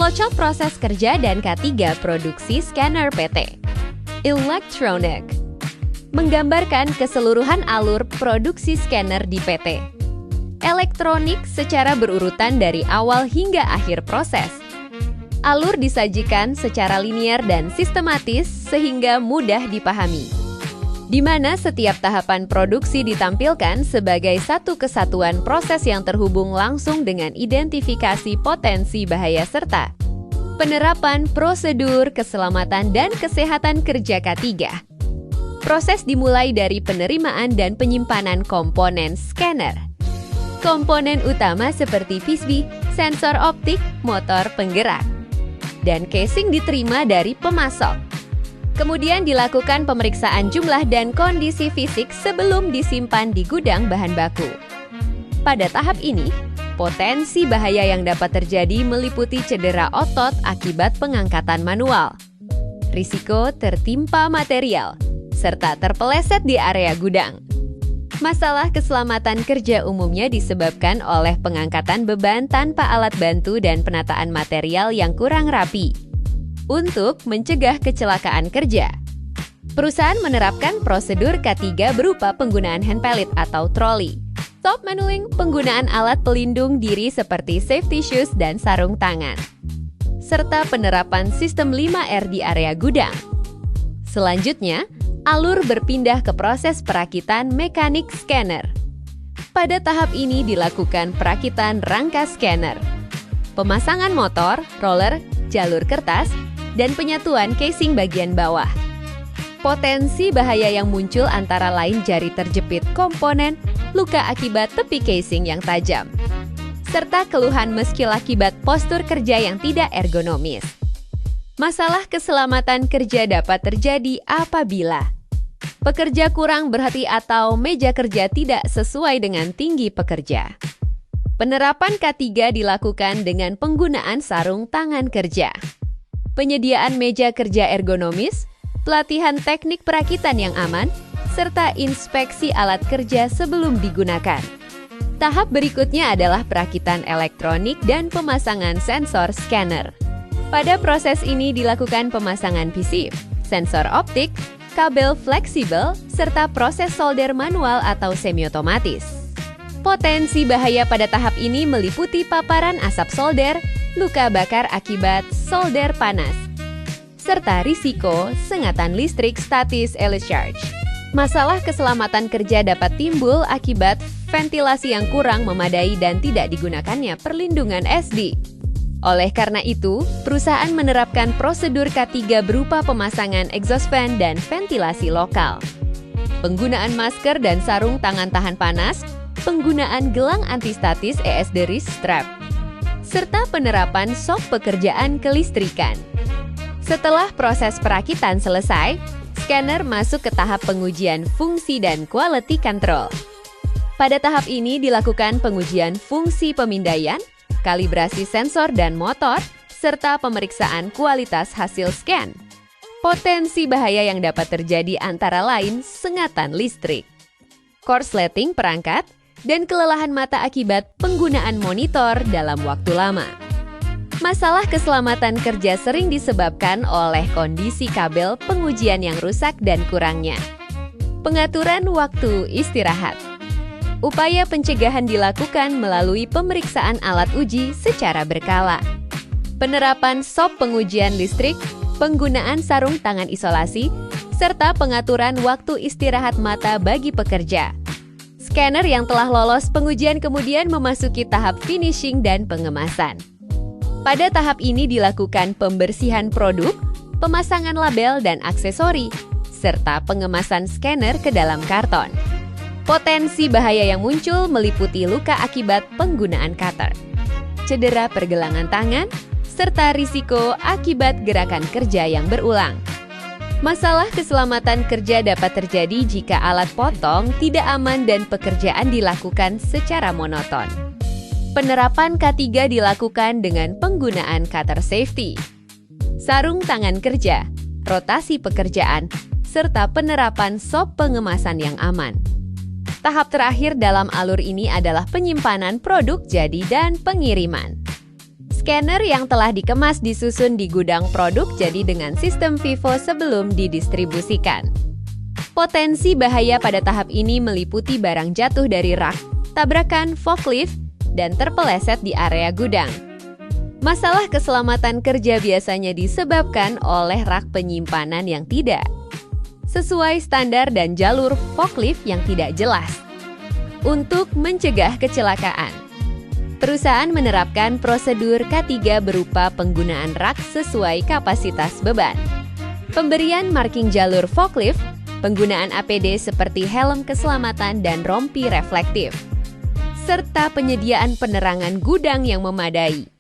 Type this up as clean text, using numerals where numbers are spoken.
Flowchart proses kerja dan K3 produksi scanner PT. Electronic menggambarkan keseluruhan alur produksi scanner di PT. Elektronik secara berurutan dari awal hingga akhir proses. Alur disajikan secara linear dan sistematis sehingga mudah dipahami, di mana setiap tahapan produksi ditampilkan sebagai satu kesatuan proses yang terhubung langsung dengan identifikasi potensi bahaya serta penerapan prosedur keselamatan dan kesehatan kerja K3. Proses dimulai dari penerimaan dan penyimpanan komponen scanner. Komponen utama seperti PCB, sensor optik, motor penggerak, dan casing diterima dari pemasok. Kemudian dilakukan pemeriksaan jumlah dan kondisi fisik sebelum disimpan di gudang bahan baku. Pada tahap ini, potensi bahaya yang dapat terjadi meliputi cedera otot akibat pengangkatan manual, risiko tertimpa material, serta terpeleset di area gudang. Masalah keselamatan kerja umumnya disebabkan oleh pengangkatan beban tanpa alat bantu dan penataan material yang kurang rapi. Untuk mencegah kecelakaan kerja, perusahaan menerapkan prosedur K3 berupa penggunaan hand pellet atau troli, top manualing, penggunaan alat pelindung diri seperti safety shoes dan sarung tangan, serta penerapan sistem 5R di area gudang. Selanjutnya, alur berpindah ke proses perakitan mekanik scanner. Pada tahap ini dilakukan perakitan rangka scanner, pemasangan motor, roller, jalur kertas, dan penyatuan casing bagian bawah. Potensi bahaya yang muncul antara lain jari terjepit komponen, luka akibat tepi casing yang tajam, serta keluhan meskil akibat postur kerja yang tidak ergonomis. Masalah keselamatan kerja dapat terjadi apabila pekerja kurang berhati atau meja kerja tidak sesuai dengan tinggi pekerja. Penerapan K3 dilakukan dengan penggunaan sarung tangan kerja, penyediaan meja kerja ergonomis, pelatihan teknik perakitan yang aman, serta inspeksi alat kerja sebelum digunakan. Tahap berikutnya adalah perakitan elektronik dan pemasangan sensor scanner. Pada proses ini dilakukan pemasangan PCB, sensor optik, kabel fleksibel, serta proses solder manual atau semi-otomatis. Potensi bahaya pada tahap ini meliputi paparan asap solder, luka bakar akibat solder panas, serta risiko sengatan listrik statis elecharge. Masalah keselamatan kerja dapat timbul akibat ventilasi yang kurang memadai dan tidak digunakannya perlindungan SD. Oleh karena itu, perusahaan menerapkan prosedur K3 berupa pemasangan exhaust fan dan ventilasi lokal, penggunaan masker dan sarung tangan tahan panas, penggunaan gelang antistatis ESD wrist strap, serta penerapan sok pekerjaan kelistrikan. Setelah proses perakitan selesai, scanner masuk ke tahap pengujian fungsi dan quality control. Pada tahap ini dilakukan pengujian fungsi pemindaian, kalibrasi sensor dan motor, serta pemeriksaan kualitas hasil scan. Potensi bahaya yang dapat terjadi antara lain sengatan listrik, korsleting perangkat, dan kelelahan mata akibat penggunaan monitor dalam waktu lama. Masalah keselamatan kerja sering disebabkan oleh kondisi kabel pengujian yang rusak dan kurangnya pengaturan waktu istirahat. Upaya pencegahan dilakukan melalui pemeriksaan alat uji secara berkala, penerapan sop pengujian listrik, penggunaan sarung tangan isolasi, serta pengaturan waktu istirahat mata bagi pekerja. Scanner yang telah lolos pengujian kemudian memasuki tahap finishing dan pengemasan. Pada tahap ini dilakukan pembersihan produk, pemasangan label dan aksesori, serta pengemasan scanner ke dalam karton. Potensi bahaya yang muncul meliputi luka akibat penggunaan cutter, cedera pergelangan tangan, serta risiko akibat gerakan kerja yang berulang. Masalah keselamatan kerja dapat terjadi jika alat potong tidak aman dan pekerjaan dilakukan secara monoton. Penerapan K3 dilakukan dengan penggunaan cutter safety, sarung tangan kerja, rotasi pekerjaan, serta penerapan sop pengemasan yang aman. Tahap terakhir dalam alur ini adalah penyimpanan produk jadi dan pengiriman. Scanner yang telah dikemas disusun di gudang produk jadi dengan sistem FIFO sebelum didistribusikan. Potensi bahaya pada tahap ini meliputi barang jatuh dari rak, tabrakan forklift, dan terpeleset di area gudang. Masalah keselamatan kerja biasanya disebabkan oleh rak penyimpanan yang tidak sesuai standar dan jalur forklift yang tidak jelas. Untuk mencegah kecelakaan, perusahaan menerapkan prosedur K3 berupa penggunaan rak sesuai kapasitas beban, pemberian marking jalur forklift, penggunaan APD seperti helm keselamatan dan rompi reflektif, serta penyediaan penerangan gudang yang memadai.